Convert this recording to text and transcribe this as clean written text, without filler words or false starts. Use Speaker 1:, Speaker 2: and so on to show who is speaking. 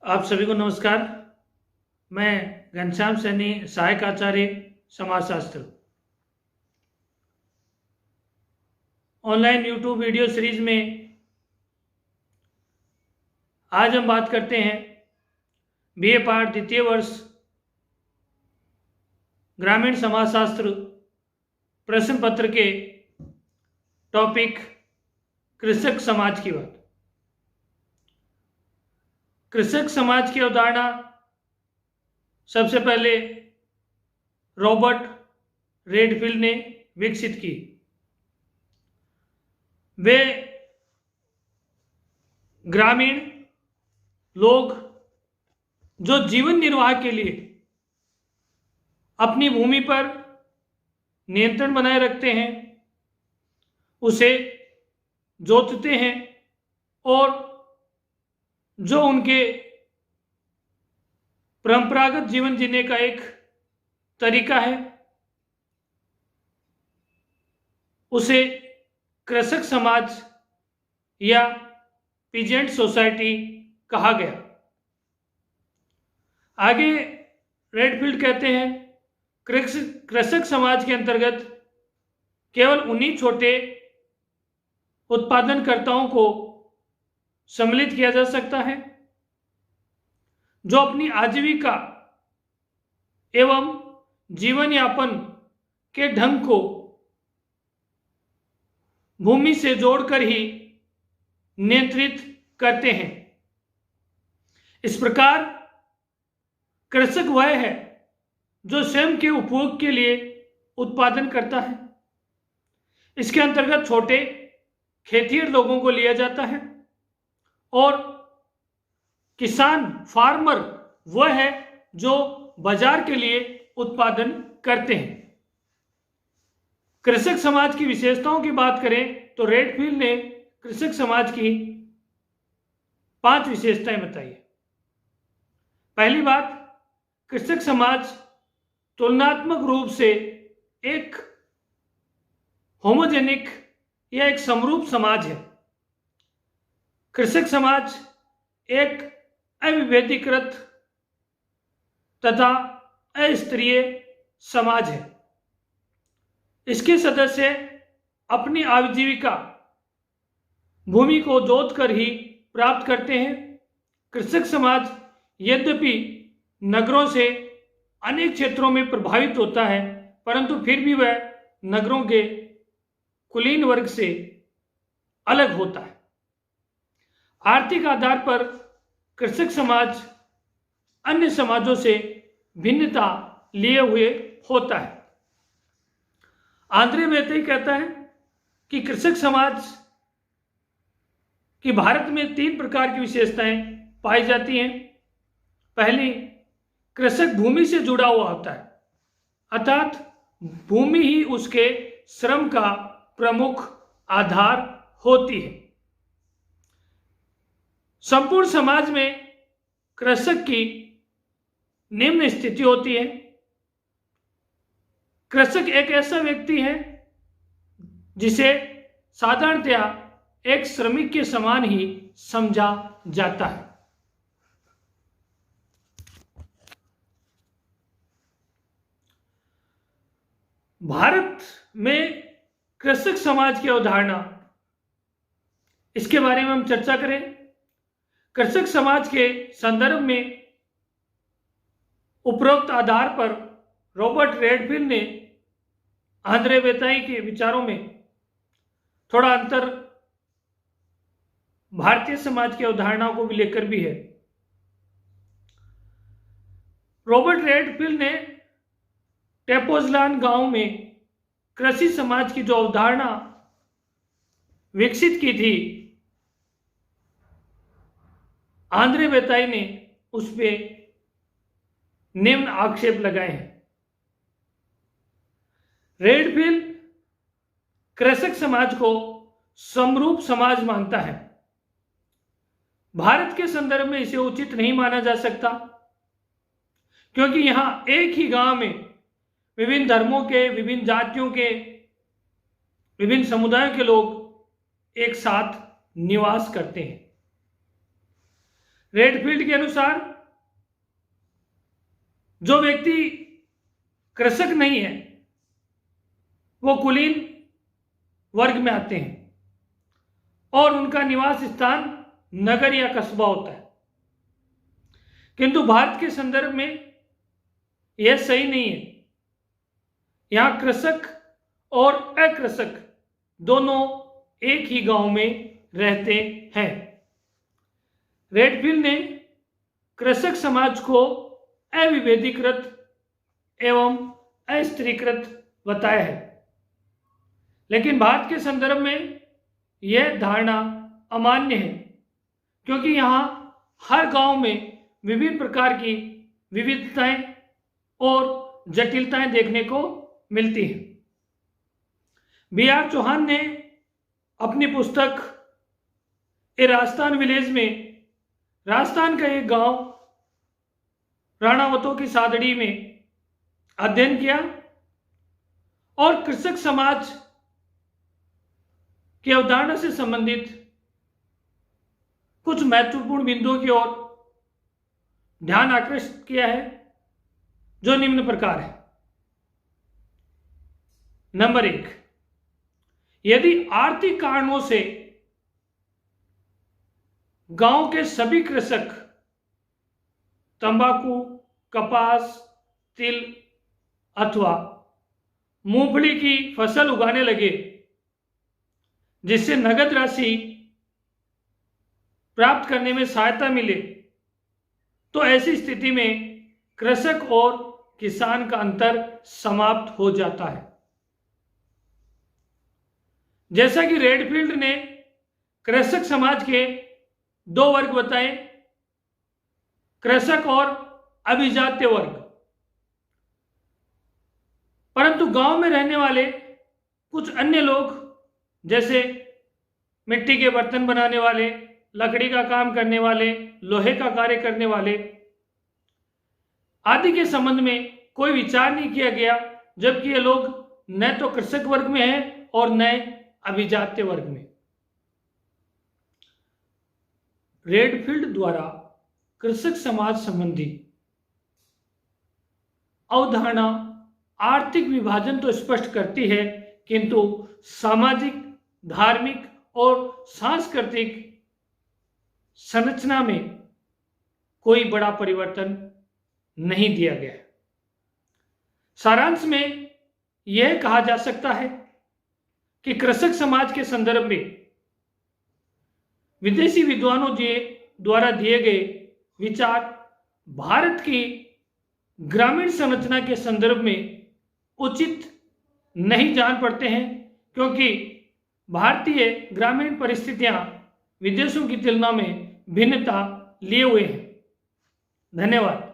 Speaker 1: आप सभी को नमस्कार। मैं घनश्याम सैनी, सहायक आचार्य समाजशास्त्र, ऑनलाइन यूट्यूब वीडियो सीरीज में आज हम बात करते हैं बीए पाठ द्वितीय वर्ष ग्रामीण समाजशास्त्र प्रश्न पत्र के टॉपिक कृषक समाज की बात। कृषक समाज की अवधारणा सबसे पहले रॉबर्ट रेडफील्ड ने विकसित की। वे ग्रामीण लोग जो जीवन निर्वाह के लिए अपनी भूमि पर नियंत्रण बनाए रखते हैं, उसे जोतते हैं और जो उनके परंपरागत जीवन जीने का एक तरीका है, उसे कृषक समाज या पीजेंट सोसाइटी कहा गया। आगे रेडफील्ड कहते हैं कृषक समाज के अंतर्गत केवल उन्हीं छोटे उत्पादनकर्ताओं को सम्मिलित किया जा सकता है जो अपनी आजीविका एवं जीवन यापन के ढंग को भूमि से जोड़कर ही नियंत्रित करते हैं। इस प्रकार कृषक वह है जो स्वयं के उपभोग के लिए उत्पादन करता है। इसके अंतर्गत छोटे खेतिहर लोगों को लिया जाता है और किसान फार्मर वह है जो बाजार के लिए उत्पादन करते हैं। कृषक समाज की विशेषताओं की बात करें तो रेडफील्ड ने कृषक समाज की 5 विशेषताएं बताई। पहली बात, कृषक समाज तुलनात्मक रूप से एक होमोजेनिक या एक समरूप समाज है। कृषक समाज एक अविभेदीकृत तथा अस्तरीय समाज है। इसके सदस्य अपनी आजीविका भूमि को जोतकर ही प्राप्त करते हैं। कृषक समाज यद्यपि नगरों से अनेक क्षेत्रों में प्रभावित होता है, परंतु फिर भी वह नगरों के कुलीन वर्ग से अलग होता है। आर्थिक आधार पर कृषक समाज अन्य समाजों से भिन्नता लिए हुए होता है। आंद्रे मेहता कहता है कि कृषक समाज की भारत में 3 प्रकार की विशेषताएं पाई जाती हैं। पहली, कृषक भूमि से जुड़ा हुआ होता है, अर्थात भूमि ही उसके श्रम का प्रमुख आधार होती है। संपूर्ण समाज में कृषक की निम्न स्थिति होती है। कृषक एक ऐसा व्यक्ति है जिसे साधारणतया एक श्रमिक के समान ही समझा जाता है। भारत में कृषक समाज की अवधारणा, इसके बारे में हम चर्चा करें। कृषक समाज के संदर्भ में उपरोक्त आधार पर रॉबर्ट रेडफील्ड ने आंद्रे मेहता के विचारों में थोड़ा अंतर भारतीय समाज की अवधारणाओं को भी लेकर भी है। रॉबर्ट रेडफील्ड ने टेपोजलान गांव में कृषि समाज की जो अवधारणा विकसित की थी, आंद्रे मेहता ने उस पर निम्न आक्षेप लगाए हैं। रेडफील्ड कृषक समाज को समरूप समाज मानता है। भारत के संदर्भ में इसे उचित नहीं माना जा सकता, क्योंकि यहां एक ही गांव में विभिन्न धर्मों के, विभिन्न जातियों के, विभिन्न समुदायों के लोग एक साथ निवास करते हैं। रेडफील्ड के अनुसार जो व्यक्ति कृषक नहीं है वो कुलीन वर्ग में आते हैं और उनका निवास स्थान नगर या कस्बा होता है। किंतु भारत के संदर्भ में यह सही नहीं है। यहां कृषक और अकृषक दोनों एक ही गांव में रहते हैं। रेडफील्ड ने कृषक समाज को अविभेदीकृत एवं अस्त्रीकृत बताया है, लेकिन भारत के संदर्भ में यह धारणा अमान्य है, क्योंकि यहाँ हर गांव में विभिन्न प्रकार की विविधताएं और जटिलताएं देखने को मिलती हैं। B.R. चौहान ने अपनी पुस्तक ए राजस्थान विलेज में राजस्थान का एक गांव राणावतों की सादड़ी में अध्ययन किया और कृषक समाज की अवधारणा से संबंधित कुछ महत्वपूर्ण बिंदुओं की ओर ध्यान आकृष्ट किया है, जो निम्न प्रकार है। नंबर 1, यदि आर्थिक कारणों से गांव के सभी कृषक तंबाकू, कपास, तिल अथवा मूंगफली की फसल उगाने लगे, जिससे नगद राशि प्राप्त करने में सहायता मिले, तो ऐसी स्थिति में कृषक और किसान का अंतर समाप्त हो जाता है। जैसा कि रेडफील्ड ने कृषक समाज के 2 वर्ग बताए, कृषक और अभिजात्य वर्ग, परंतु गांव में रहने वाले कुछ अन्य लोग, जैसे मिट्टी के बर्तन बनाने वाले, लकड़ी का काम करने वाले, लोहे का कार्य करने वाले आदि के संबंध में कोई विचार नहीं किया गया, जबकि ये लोग न तो कृषक वर्ग में हैं और न अभिजात्य वर्ग में। रेडफील्ड द्वारा कृषक समाज संबंधी अवधारणा आर्थिक विभाजन तो स्पष्ट करती है, किंतु सामाजिक, धार्मिक और सांस्कृतिक संरचना में कोई बड़ा परिवर्तन नहीं दिया गया है। सारांश में यह कहा जा सकता है कि कृषक समाज के संदर्भ में विदेशी विद्वानों द्वारा दिए गए विचार भारत की ग्रामीण संरचना के संदर्भ में उचित नहीं जान पड़ते हैं, क्योंकि भारतीय ग्रामीण परिस्थितियां विदेशों की तुलना में भिन्नता लिए हुए हैं। धन्यवाद।